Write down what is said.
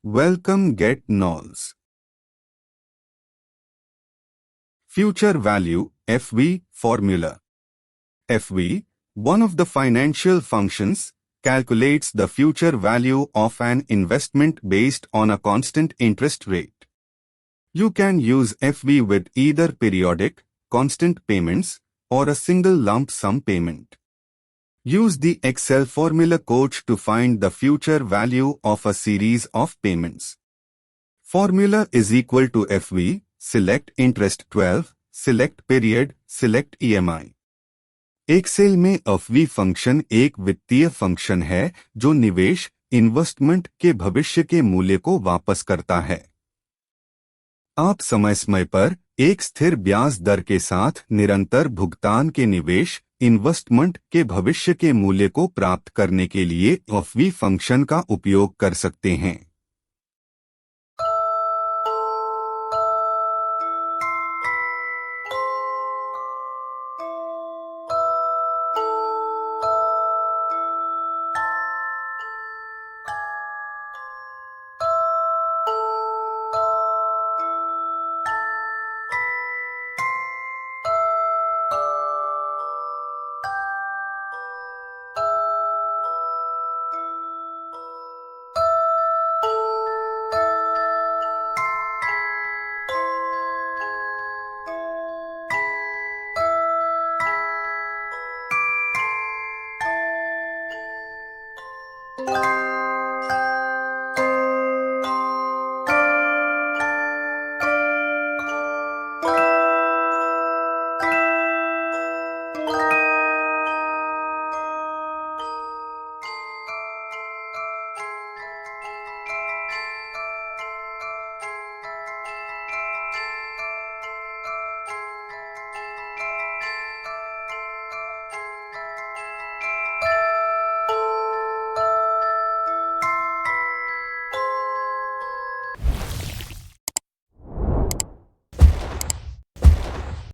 Welcome Get Knowles. Future Value FV Formula. FV, one of the financial functions, calculates the future value of an investment based on a constant interest rate. You can use FV with either periodic, constant payments, or a single lump sum payment. Use the Excel formula coach to find the future value of a series of payments. Formula is equal to FV, select interest 12, select period, select EMI. Excel में FV function एक वित्तीय function है जो निवेश investment के भविष्य के मूल्य को वापस करता है। आप समय पर एक स्थिर ब्याज दर के साथ निरंतर भुगतान के निवेश इन्वेस्टमेंट के भविष्य के मूल्य को प्राप्त करने के लिए FV फंक्शन का उपयोग कर सकते हैं।